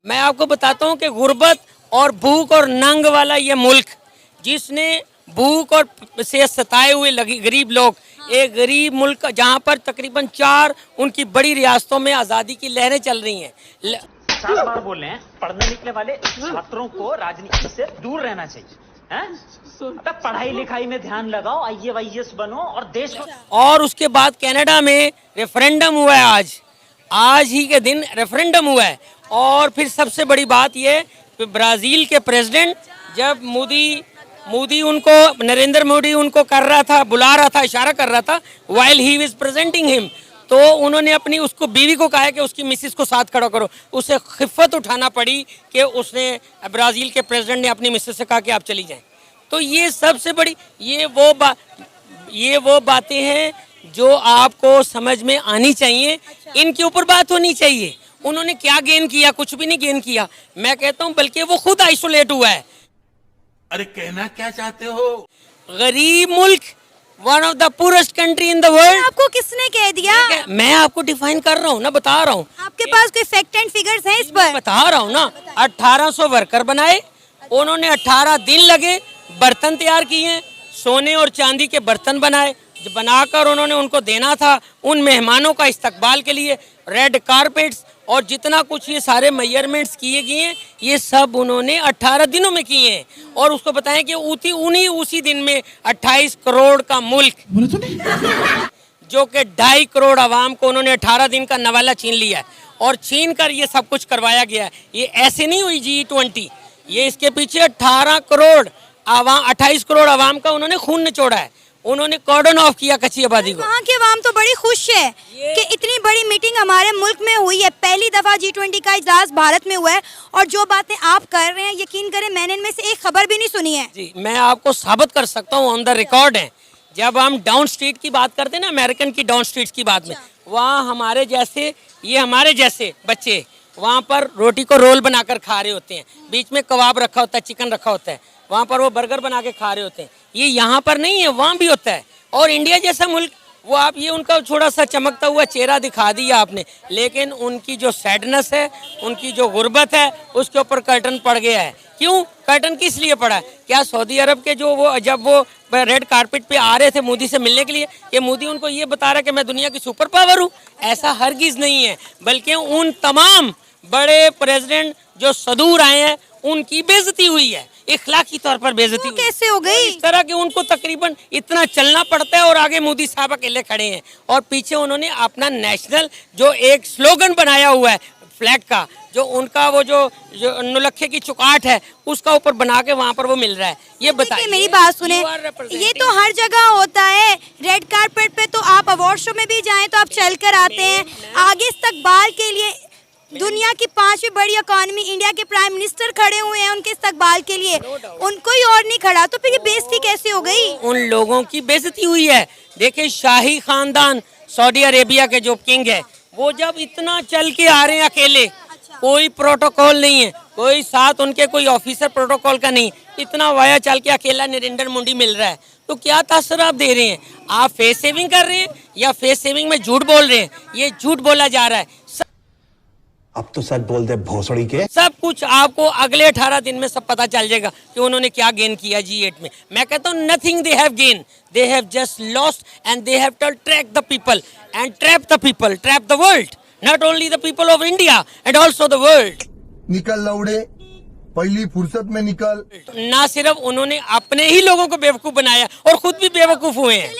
मैं आपको बताता हूँ कि गुर्बत और भूख और नंग वाला ये मुल्क, जिसने भूख और से सताए हुए गरीब लोग, एक गरीब मुल्क जहाँ पर तकरीबन 4 उनकी बड़ी रियासतों में आज़ादी की लहरें चल रही हैं। 4 बार बोल रहे हैं पढ़ने निकले वाले छात्रों को राजनीति से दूर रहना चाहिए, हैं? पढ़ाई लिखाई में ध्यान लगाओ, IAS बनो और देश को। और उसके बाद कनाडा में रेफरेंडम हुआ है, आज ही के दिन रेफरेंडम हुआ है। और फिर सबसे बड़ी बात ये, ब्राज़ील के प्रेसिडेंट जब मोदी उनको, नरेंद्र मोदी उनको कर रहा था, बुला रहा था, इशारा कर रहा था, while he was presenting him, तो उन्होंने अपनी उसको बीवी को कहा कि उसकी मिसिस को साथ खड़ा करो। उसे खिफ़त उठाना पड़ी कि उसने, ब्राज़ील के प्रेसिडेंट ने अपनी मिसिस से कहा कि आप चली जाएं। तो ये सबसे बड़ी, ये वो बातें हैं जो आपको समझ में आनी चाहिए। इनके ऊपर बात होनी चाहिए। उन्होंने क्या गेन किया? कुछ भी नहीं गेन किया। मैं कहता हूँ बल्कि वो खुद आइसोलेट हुआ है। अरे कहना क्या चाहते हो? गरीब मुल्क, one of the poorest country in the world. आपको किसने कह दिया? मैं आपको डिफाइन कर रहा हूँ ना, बता रहा हूँ। आपके पास कोई फैक्ट एंड फिगर्स हैं इस पर? बता रहा हूँ ना। 1800 वर्कर बनाए उन्होंने, 18 दिन लगे, बर्तन तैयार किए, सोने और चांदी के बर्तन बनाए, बनाकर उन्होंने उनको देना था उन मेहमानों का इस्तकबाल के लिए, रेड कारपेट्स और जितना कुछ ये सारे मेजरमेंट्स किए गए हैं, ये सब उन्होंने 18 दिनों में किए हैं। और उसको बताएं कि उसी दिन में 28 करोड़ का मुल्क, जो कि 2.5 करोड़ आवाम को उन्होंने 18 दिन का नवाला छीन लिया है। और छीन कर ये सब कुछ करवाया गया है। ये ऐसे नहीं हुई G20, ये इसके पीछे 28 करोड़ आवाम का उन्होंने खून निचोड़ा है। उन्होंने कॉर्डन ऑफ किया कच्ची आबादी को। वहाँ की आवाम तो बड़ी खुश है कि इतनी बड़ी मीटिंग हमारे मुल्क में हुई है। पहली दफा G20 का इजलास भारत में हुआ है। और जो बातें आप कर रहे हैं, यकीन करें मैंने इनमें से एक खबर भी नहीं सुनी है। जी, मैं आपको साबित कर सकता हूँ, ऑन द रिकॉर्ड है। जब हम डाउन स्ट्रीट की बात करते हैं ना, अमेरिकन की डाउन स्ट्रीट की बात में, वहाँ हमारे जैसे बच्चे वहाँ पर रोटी को रोल बनाकर खा रहे होते हैं, बीच में कबाब रखा होता है, चिकन रखा होता है, वहाँ पर वो बर्गर बना के खा रहे होते हैं। ये यहाँ पर नहीं है, वहाँ भी होता है। और इंडिया जैसा मुल्क, वो आप ये उनका थोड़ा सा चमकता हुआ चेहरा दिखा दिया आपने, लेकिन उनकी जो सैडनेस है, उनकी जो गुर्बत है, उसके ऊपर कर्टन पड़ गया है। क्यों कर्टन किस लिए पड़ा? क्या सऊदी अरब के जब वो रेड कारपेट पे आ रहे थे मोदी से मिलने के लिए, ये मोदी उनको ये बता रहा है कि मैं दुनिया की सुपर पावर हूँ? ऐसा हरगिज नहीं है। बल्कि उन तमाम बड़े प्रेसिडेंट जो सदूर आए हैं, उनकी बेइज्जती हुई है, इखलाकी तौर पर बेइज्जती। कैसे हो गई? इस तरह के उनको तकरीबन इतना चलना पड़ता है और आगे मोदी साहब अकेले खड़े हैं और पीछे उन्होंने अपना नेशनल जो एक स्लोगन बनाया हुआ है फ्लैग का, जो उनका वो जो नुलखे की चुकाट है, उसका ऊपर बना के वहाँ पर वो मिल रहा है। ये बताइए, मेरी बात सुने, ये तो हर जगह होता है। रेड कारपेट पे तो आप अवार्ड शो में भी जाएं तो आप चल कर आते हैं। आगे इस्तकबाल के लिए दुनिया की 5वीं बड़ी इकॉनमी इंडिया के प्राइम मिनिस्टर खड़े हुए हैं उनके इस्तकबाल के लिए, उनको ही और नहीं खड़ा, तो फिर ये बेइज्जती कैसे हो गई? उन लोगों की बेइज्जती हुई है। देखिए, शाही खानदान सऊदी अरेबिया के जो किंग है, वो जब इतना चल के आ रहे हैं अकेले, कोई प्रोटोकॉल नहीं है, कोई साथ उनके कोई ऑफिसर प्रोटोकॉल का नहीं, इतना वाया चल के अकेला नरेंद्र मोदी मिल रहा है, तो क्या तासर आप दे रहे हैं? आप फेस सेविंग कर रहे हैं या फेस सेविंग में झूठ बोल रहे हैं? ये झूठ बोला जा रहा है। अब तो सच बोल दे भोसड़ी के। सब कुछ आपको अगले 18 दिन में सब पता चल जाएगा कि उन्होंने क्या गेन किया G8 में। मैं कहता हूँ nothing they have gain, they have just lost and they have to track the people and trap the people, trap the world, not only the people of India and also the world. निकल लौड़े, पहली फुर्सत में निकल। ना सिर्फ उन्होंने अपने ही लोगों को बेवकूफ बनाया और खुद भी बेवकूफ हुए हैं।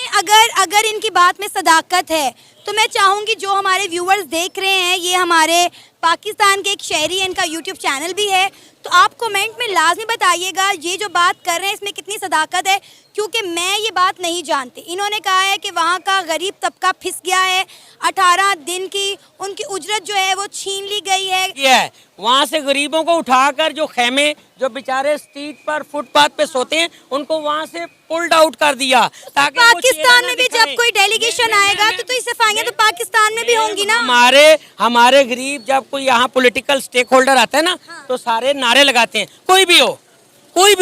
अगर इनकी बात में सदाकत है तो मैं चाहूंगी जो हमारे व्यूअर्स देख रहे हैं, ये हमारे पाकिस्तान के एक शहरी है, इनका यूट्यूब चैनल भी है, तो आप कमेंट में लाजमी बताइएगा ये जो बात कर रहे हैं इसमें कितनी सदाकत है, क्योंकि मैं ये बात नहीं जानती। इन्होंने कहा है कि वहाँ का गरीब तबका फिस गया है, 18 दिन की उनकी उजरत जो है वो छीन ली गई है। वहाँ से गरीबों को उठाकर जो खेमे, जो बेचारे स्ट्रीट पर फुटपाथ पे सोते हैं, उनको वहाँ से पुल्ड आउट कर दिया ताकि पाकिस्तान में भी जब कोई डेलीगेशन आएगा तो सफाइयाँ तो पाकिस्तान में भी होंगी ना। हमारे गरीब जब कोई यहाँ पॉलिटिकल स्टेक होल्डर आता है ना, तो सारे नारे लगाते हैं, कोई भी हो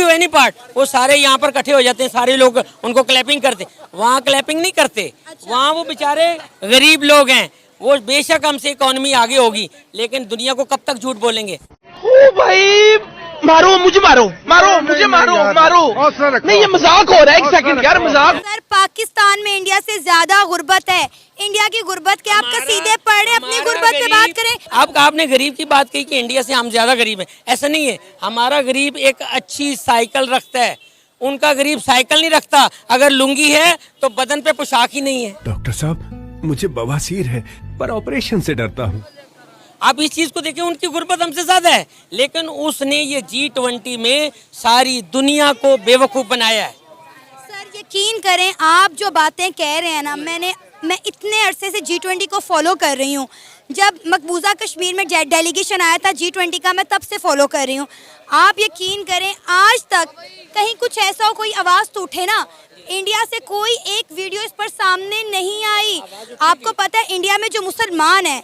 एनी पार्ट, वो सारे यहाँ पर इकट्ठे हो जाते हैं, सारे लोग उनको क्लैपिंग करते। वहाँ क्लैपिंग नहीं करते। वहाँ वो बेचारे गरीब लोग हैं, वो बेशक हमसे इकोनॉमी आगे होगी, लेकिन दुनिया को कब तक झूठ बोलेंगे? ओ भाई मारो मुझे, मारो नहीं, ये मजाक हो रहा है। एक सेकंड यार, मजाक। सर पाकिस्तान में इंडिया से ज्यादा गुर्बत है। इंडिया की गुर्बत के आप सीधे पढ़े, अपनी गुर्बत पे बात करें। आपने गरीब की बात कही कि इंडिया से हम ज्यादा गरीब हैं, ऐसा नहीं है। हमारा गरीब एक अच्छी साइकिल रखता है, उनका गरीब साइकिल नहीं रखता। अगर लुंगी है तो बदन पे पोशाक ही नहीं है। डॉक्टर साहब, मुझे बवासीर है पर ऑपरेशन से डरता हूँ। आप इस चीज को देखिए, उनकी गुर्बत हमसे ज्यादा है, लेकिन उसने ये G20 में सारी दुनिया को बेवकूफ बनाया है। सर यकीन करें, आप जो बातें कह रहे हैं ना, मैं इतने अरसे से G20 को फॉलो कर रही हूँ। जब मकबूजा कश्मीर में डेलीगेशन आया था G20 का, मैं तब से फॉलो कर रही हूँ। आप यकीन करें, आज तक कहीं कुछ ऐसा हो, कोई आवाज़ तो उठे ना। इंडिया से कोई एक वीडियो इस पर सामने नहीं आई। आपको पता है इंडिया में जो मुसलमान हैं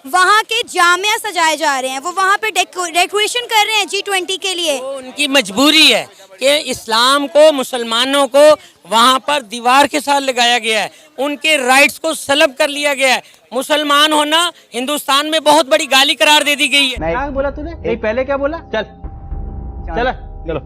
वहाँ के जामिया सजाए जा रहे हैं, वो वहाँ पे डेकोरेशन कर रहे हैं G20 के लिए। वो उनकी मजबूरी है कि इस्लाम को, मुसलमानों को वहाँ पर दीवार के साथ लगाया गया है, उनके राइट्स को सलब कर लिया गया है। मुसलमान होना हिंदुस्तान में बहुत बड़ी गाली करार दे दी गई है। क्या बोला तूने? नहीं, पहले क्या बोला? चलो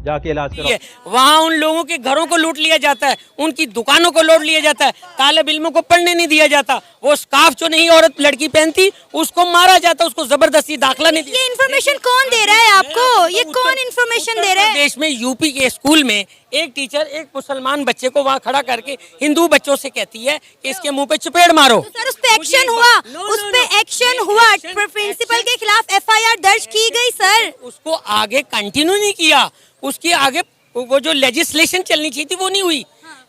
जाके इलाज करो। वहाँ उन लोगों के घरों को लूट लिया जाता है, उनकी दुकानों को लूट लिया जाता है, तालिब इल्मों को पढ़ने नहीं दिया जाता। वो स्कार्फ जो नहीं औरत लड़की पहनती उसको मारा जाता, उसको जबरदस्ती दाखिला नहीं दिया। ये इन्फॉर्मेशन कौन दे रहा है आपको? ये कौन इन्फॉर्मेशन दे रहा है? देश में यूपी के स्कूल में एक टीचर एक मुसलमान बच्चे को वहाँ खड़ा करके हिंदू बच्चों से कहती है कि इसके मुंह पे चपेड़ मारो। तो सर उस पे एक्शन हुआ, उस पे एक्शन हुआ, प्रिंसिपल के खिलाफ FIR दर्ज की गई। सर उसको आगे कंटिन्यू नहीं किया, उसकी आगे वो जो लेजिस्लेशन चलनी चाहिए थी वो नहीं हुई,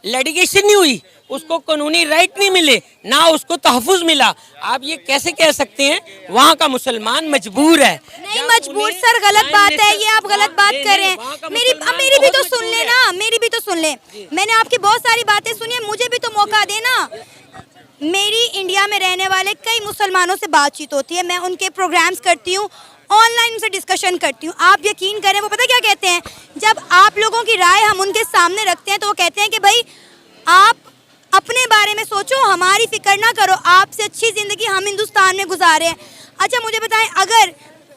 लिटिगेशन नहीं हुई, उसको कानूनी राइट नहीं मिले, ना उसको तहफ़्फ़ुज़ मिला। आप ये कैसे कह सकते हैं वहाँ का मुसलमान मजबूर है? नहीं मजबूर सर, गलत बात है ये, आप गलत बात कर रहे हैं। मेरी भी तो सुन ले ना, मेरी भी तो सुन ले। मैंने आपकी बहुत सारी बातें सुनी है, मुझे भी तो मौका देना। मेरी इंडिया में रहने वाले कई मुसलमानों से बातचीत होती है, मैं उनके प्रोग्राम्स करती हूँ, ऑनलाइन उनसे डिस्कशन करती हूँ। आप यकीन करें, वो पता क्या कहते हैं, जब आप लोगों की राय हम उनके सामने रखते हैं तो वो कहते हैं कि भाई आप अपने बारे में सोचो, हमारी फिक्र ना करो, आपसे अच्छी ज़िंदगी हम हिंदुस्तान में गुजारे हैं। अच्छा मुझे बताएं, अगर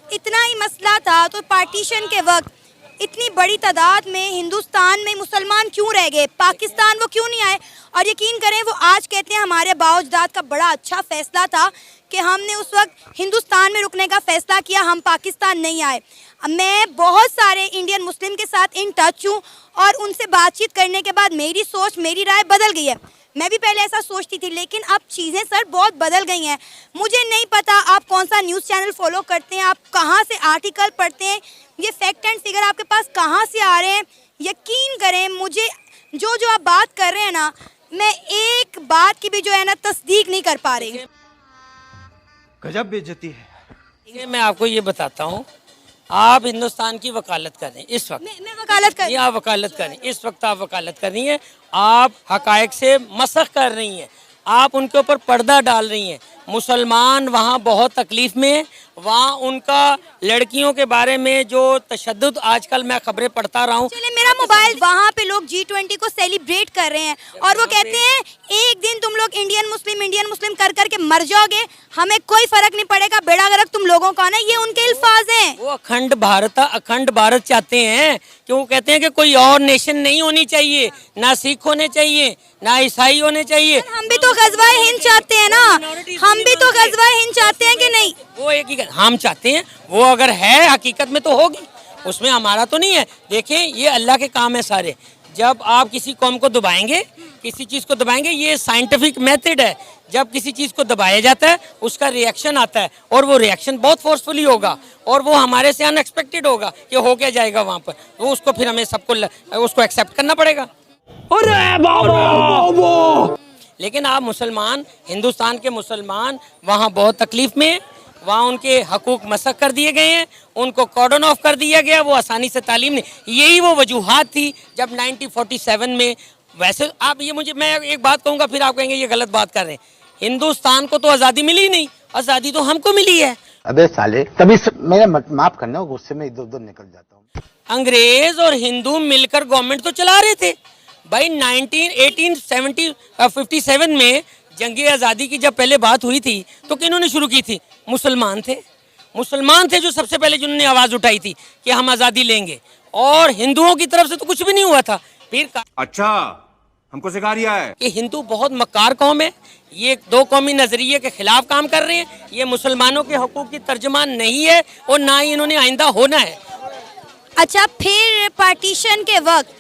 इतना ही मसला था तो पार्टीशन के वक्त इतनी बड़ी तादाद में हिंदुस्तान में मुसलमान क्यों रह गए, पाकिस्तान वो क्यों नहीं आए? और यकीन करें वो आज कहते हैं हमारे बाओजदाद का बड़ा अच्छा फैसला था कि हमने उस वक्त हिंदुस्तान में रुकने का फैसला किया, हम पाकिस्तान नहीं आए। मैं बहुत सारे इंडियन मुस्लिम के साथ इन टच हूँ और उनसे बातचीत करने के बाद मेरी सोच, मेरी राय बदल गई है। मैं भी पहले ऐसा सोचती थी, लेकिन अब चीज़ें सर बहुत बदल गई हैं। मुझे नहीं पता आप कौन सा न्यूज़ चैनल फॉलो करते हैं, आप कहाँ से आर्टिकल पढ़ते हैं, ये फैक्ट एंड फिगर आपके पास कहाँ से आ रहे हैं। यकीन करें मुझे जो आप बात कर रहे हैं ना, मैं एक बात की भी जो है ना तस्दीक नहीं कर पा रही। गजब बेइज्जती है। मैं आपको ये बताता हूँ, आप हिंदुस्तान की वकालत कर रहे हैं इस वक्त। मैं वकालत कर, आप वकालत कर रही हैं इस वक्त, आप वकालत कर रही हैं, आप हकायक से मसख कर रही हैं, आप उनके ऊपर पर्दा डाल रही हैं। मुसलमान वहाँ बहुत तकलीफ में है, वहाँ उनका लड़कियों के बारे में जो तशद्दुद आजकल मैं खबरें पढ़ता रहा हूँ। चले मेरा मोबाइल, वहाँ पे लोग G20 को सेलिब्रेट कर रहे हैं और वो कहते हैं एक दिन तुम लोग इंडियन मुस्लिम कर करके मर जाओगे, हमें कोई फर्क नहीं पड़ेगा, बेड़ा गर्क तुम लोगों का ना। ये उनके अल्फाज हैं। वो अखंड भारत चाहते हैं कि वो कहते हैं कि कोई और नेशन नहीं होनी चाहिए, ना सिख होने चाहिए, ना ईसाई होने चाहिए। हम भी तो गजवा हिंद चाहते हैं ना, हम भी तो गजवा हिंद चाहते हैं कि नहीं? वो एक ही हम चाहते हैं, वो अगर है हकीकत में तो होगी, उसमें हमारा तो नहीं है। देखें ये अल्लाह के काम है सारे। जब आप किसी कौम को दबाएंगे, किसी चीज़ को दबाएंगे, ये साइंटिफिक मेथड है। जब किसी चीज़ को दबाया जाता है उसका रिएक्शन आता है और वो रिएक्शन बहुत फोर्सफुली होगा और वो हमारे से अनएक्सपेक्टेड होगा कि हो क्या जाएगा वहाँ पर, वो उसको फिर हमें सबको उसको एक्सेप्ट करना पड़ेगा। लेकिन आप मुसलमान, हिंदुस्तान के मुसलमान वहाँ बहुत तकलीफ में हैं, वहाँ उनके हकूक मसक कर दिए गए हैं, उनको कॉर्डन ऑफ कर दिया गया, वो आसानी से तालीम नहीं। यही वो वजूहात थी जब 1947 में। वैसे आप ये मुझे, मैं एक बात कहूँगा फिर आप कहेंगे ये गलत बात कर रहे हैं। हिंदुस्तान को तो आज़ादी मिली ही नहीं, आज़ादी तो हमको मिली है। अबे साले, तभी मेरा माफ करना, गुस्से में इधर उधर निकल जाता हूँ। अंग्रेज और हिंदू मिलकर गवर्नमेंट तो चला रहे थे भाई। 1857 में जंग आज़ादी की जब पहले बात हुई थी तो किन्होंने शुरू की थी? मुसलमान थे। मुसलमान थे जो सबसे पहले जिन्होंने आवाज उठाई थी कि हम आजादी लेंगे, और हिंदुओं की तरफ से तो कुछ भी नहीं हुआ था। फिर अच्छा, हमको सिखा रिया है कि हिंदू बहुत मक्कार कौम है, ये दो कौमी नजरिए के खिलाफ काम कर रहे हैं, ये मुसलमानों के हकूक की तर्जुमान नहीं है और ना ही इन्होंने आइंदा होना है। अच्छा, फिर पार्टीशन के वक्त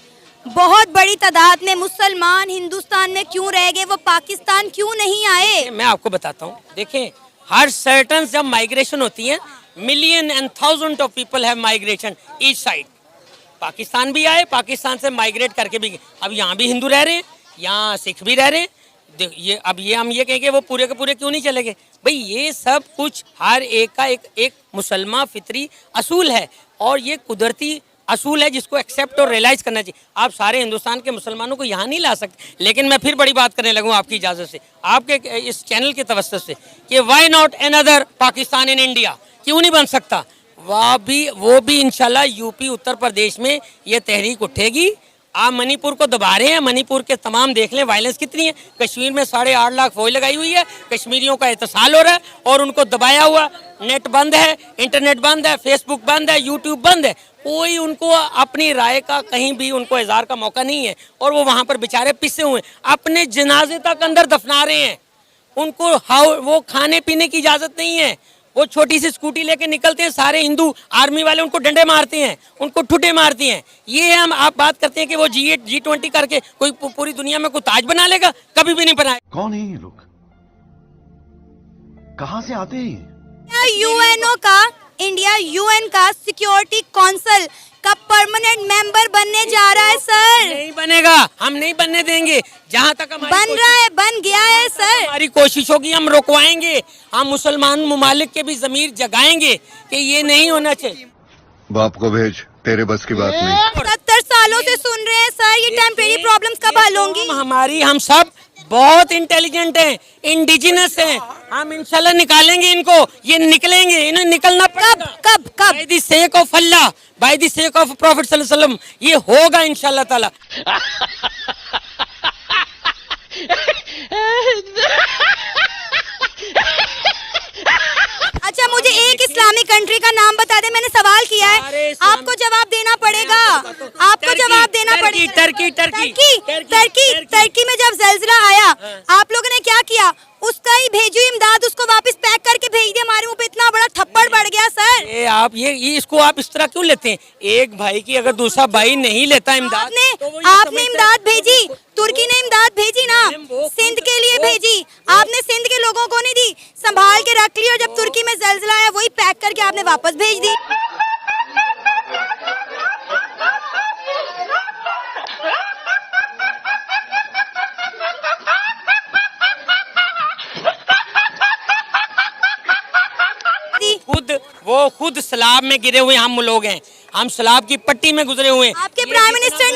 बहुत बड़ी तादाद में मुसलमान हिंदुस्तान में क्यों रह गए, वो पाकिस्तान क्यों नहीं आए? मैं आपको बताता हूँ, देखें हर सर्टन जब माइग्रेशन होती है, million and thousand of people have migration each side. Pakistan भी आए, पाकिस्तान से माइग्रेट करके भी, अब यहाँ भी हिंदू रह रहे हैं, यहाँ सिख भी रह रहे हैं। ये अब ये हम ये कहेंगे वो पूरे के पूरे क्यों नहीं चले गए? भाई ये सब कुछ हर एक का एक मुसलमान फितरी असूल है, और ये कुदरती असूल है जिसको एक्सेप्ट और रियलाइज करना चाहिए। आप सारे हिंदुस्तान के मुसलमानों को यहाँ नहीं ला सकते। लेकिन मैं फिर बड़ी बात करने लगूँ आपकी इजाज़त से, आपके इस चैनल के तवज्जुह से, कि why not another Pakistan in India, क्यों नहीं बन सकता? वो भी इंशाल्लाह यूपी उत्तर प्रदेश में ये तहरीक उठेगी। आप मणिपुर को दबा रहे हैं, मणिपुर के तमाम देख लें वायलेंस कितनी है। कश्मीर में 8.5 लाख फौज लगाई हुई है, कश्मीरियों का एहतसाल हो रहा है और उनको दबाया हुआ, नेट बंद है, इंटरनेट बंद है, फेसबुक बंद है, यूट्यूब बंद है, कोई उनको अपनी राय का कहीं भी उनको इज़हार का मौका नहीं है, और वो वहाँ पर बेचारे पिसे हुए अपने जनाजे तक अंदर दफना रहे हैं। उनको वो खाने पीने की इजाज़त नहीं है, वो छोटी सी स्कूटी लेके निकलते हैं, सारे हिंदू आर्मी वाले उनको डंडे मारते हैं, उनको ठुटे मारते हैं। ये हम आप बात करते हैं कि वो G20 करके कोई पूरी दुनिया में कोई ताज बना लेगा, कभी भी नहीं बनाए। कौन है ये लोग, कहाँ से आते हैं? यूएनओ का, इंडिया यूएन का सिक्योरिटी काउंसिल का परमानेंट मेंबर बनने जा रहा है सर। नहीं बनेगा, हम नहीं बनने देंगे। जहाँ तक बन रहा है, बन गया है सर। हमारी कोशिश होगी, हम रुकवाएंगे, हम मुसलमान मुमालिक के भी ज़मीर जगाएंगे कि ये नहीं होना चाहिए। बाप को भेज, तेरे बस की बात नहीं। 70 सालों से सुन रहे हैं सर, ये टेम्परेरी प्रॉब्लम्स कब हल होंगी? हम सब बहुत इंटेलिजेंट हैं, इंडिजिनस हैं, हम इंशाल्लाह निकालेंगे इनको, ये निकलेंगे, इन्हें निकलना पड़ेगा। कब by the sake of Allah, by the sake of profit सल्लल्लाहु अलैहि वसल्लम, ये होगा इंशाल्लाह ताला। अच्छा, मुझे एक इस्लामिक कंट्री का नाम बता दे, मैंने सवाल किया है, आपको जवाब देना पड़ेगा, आपको जवाब देना पड़ेगा। टर्की में जब ज़ल्ज़ला आया, आप लोगों ने क्या किया? उसका ही भेजी इमदाद, उसको वापस पैक करके भेज दिया, हमारे मुंह पे इतना बड़ा थप्पड़ पड़ गया सर। ये इसको आप इस तरह क्यों लेते हैं? एक भाई की अगर दूसरा भाई नहीं लेता इमदाद, आपने इमदाद भेजी, तुर्की ने इमदाद भेजी ना, सिंध के लिए भेजी, आपने सिंध के लोगों को नहीं दी, संभाल के रख ली, और जब तुर्की में ज़ल्ज़ला आया वही पैक करके आपने वापस भेज दी। खुद सैलाब में गिरे हुए हम लोग हैं, हम सैलाब की पट्टी में गुजरे हुए हैं। आपके प्राइम मिनिस्टर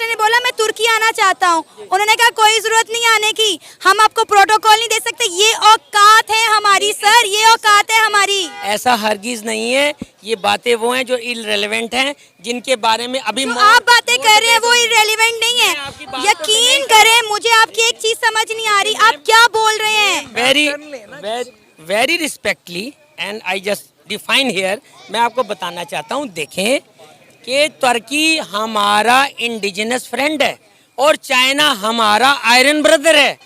ने बोला मैं तुर्की आना चाहता हूँ, उन्होंने कहा कोई जरूरत नहीं आने की, हम आपको प्रोटोकॉल नहीं दे सकते, ये औकात है हमारी सर, ये औकात है हमारी। ऐसा हरगिज नहीं है, ये बातें वो हैं जो इररिलेवेंट हैं, जिनके बारे में अभी आप बातें कर रहे हैं वो इररिलेवेंट नहीं है। यकीन करें, मुझे आपकी एक चीज समझ नहीं आ रही, आप क्या बोल रहे हैं? Very respectively and I just define here, मैं आपको बताना चाहता हूँ, देखें कि तुर्की हमारा इंडिजिनस फ्रेंड है और चाइना हमारा आयरन ब्रदर है।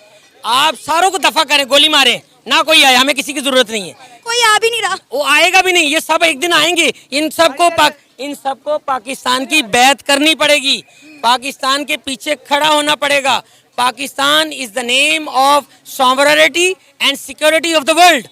आप सारों को दफा करें, गोली मारें, ना कोई आए, हमें किसी की जरूरत नहीं है। कोई आ भी नहीं रहा, वो आएगा भी नहीं, ये सब एक दिन आएंगे। इन सबको पाकिस्तान की बैत करनी पड़ेगी, पाकिस्तान के पीछे खड़ा होना पड़ेगा। Pakistan is the name of sovereignty and security of the world.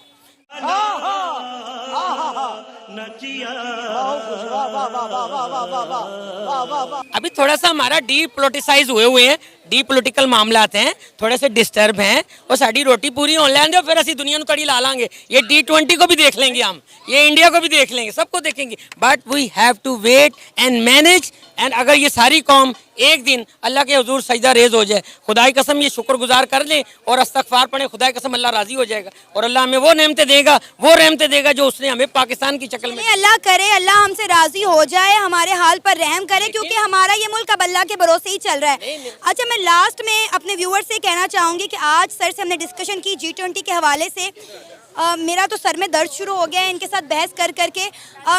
अभी थोड़ा सा हमारा डीपोलिटिसाइज हुए हैं, डीपोलिटिकल मामलात हैं, थोड़े से डिस्टर्ब हैं, और साड़ी रोटी पूरी ऑनलाइन दो, फिर असि दुनिया तड़ी ला लांगे। ये G20 को भी देख लेंगे हम, ये इंडिया को भी देख लेंगे, सबको देखेंगे, but we have to wait and manage. And अगर ये सारी कौम एक दिन अल्लाह के हुजूर सजदा रेज हो जाए, खुदाई कसम ये शुक्रगुजार कर लें और इस्तगफार पढ़ें, खुदाई कसम अल्लाह राजी हो जाएगा और अल्लाह हमें वो नेमतें देगा, वो रहमतें देगा जो उसने हमें पाकिस्तान की शक्ल में। अल्लाह करे, अल्लाह हमसे राजी हो जाए, हमारे हाल पर रहम करे, क्योंकि हमारा ये मुल्क अब अल्लाह के भरोसे ही चल रहा है। अच्छा, मैं लास्ट में अपने व्यूअर्स से कहना चाहूँगी कि आज सर से हमने डिस्कशन की G20 के हवाले से। मेरा तो सर में दर्द शुरू हो गया है इनके साथ बहस कर करके।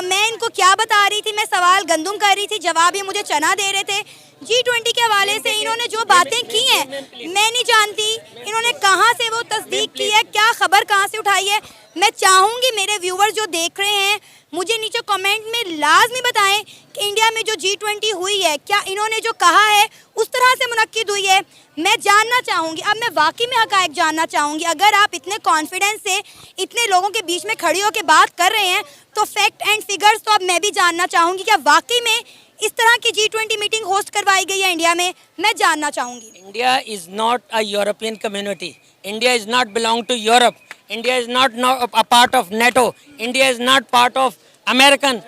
मैं इनको क्या बता रही थी, मैं सवाल गंदुम कर रही थी, जवाब ये मुझे चना दे रहे थे। G20 के हवाले से इन्होंने जो बातें की हैं मैं नहीं जानती, इन्होंने कहाँ से वो तस्दीक की है, क्या खबर कहाँ से उठाई है। मैं चाहूँगी मेरे व्यूवर्स जो देख रहे हैं मुझे नीचे कमेंट में लाजमी बताएं कि इंडिया में जो G20 हुई है क्या इन्होंने जो कहा है उस तरह से मुनक्किद हुई है। मैं जानना चाहूँगी, अब मैं वाकई में हक़ाइक़ जानना चाहूँगी। अगर आप इतने कॉन्फिडेंस से इतने लोगों के बीच में खड़ी होकर बात कर रहे हैं तो फैक्ट एंड फिगर्स तो अब मैं भी जानना चाहूँगी। क्या वाकई में इस तरह की G20 मीटिंग होस्ट करवाई गई है इंडिया में, मैं जानना चाहूँगी। India is not a European community, India is not belong to Europe, India is not a part of NATO, India is not part of American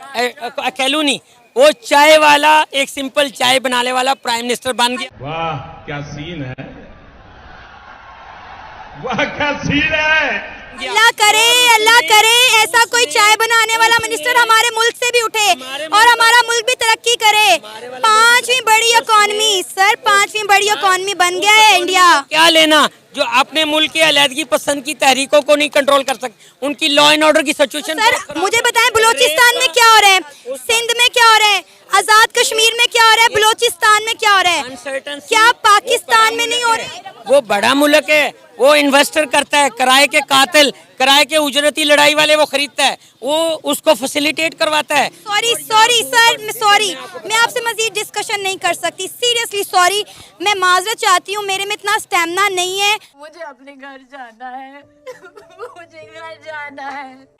colony. वो चाय वाला, एक सिंपल चाय बनाने वाला प्राइम मिनिस्टर बन गया। वाह क्या सीन है, वाह क्या सीन है। अल्लाह करे ऐसा कोई चाय बनाने वाला मिनिस्टर हमारे मुल्क से भी उठे और हमारा मुल्क भी तरक्की करे। 5वीं बड़ी इकॉनमी सर, 5वीं बड़ी इकॉनमी बन गया है इंडिया। क्या लेना जो अपने मुल्क के अलहदगी पसंद की तहरीकों को नहीं कंट्रोल कर सकते, उनकी लॉ एंड ऑर्डर की सिचुएशन। सर मुझे बताएं बलूचिस्तान में क्या हो रहा है, सिंध में क्या हो रहा है, आजाद कश्मीर में क्या हो रहा है, बलूचिस्तान में क्या हो रहा है, क्या पाकिस्तान में नहीं हो रहा है? वो बड़ा मुल्क है, वो इन्वेस्टर करता है, किराए के कातिल, किराए के उजरती लड़ाई वाले वो खरीदता है, वो उसको फैसिलिटेट करवाता है। सॉरी सर, मैं आपसे मजीद डिस्कशन नहीं कर सकती, सीरियसली सॉरी, मैं माजरत चाहती हूँ, मेरे में इतना स्टेमिना नहीं है। मुझे अपने घर जाना है मुझे घर जाना है।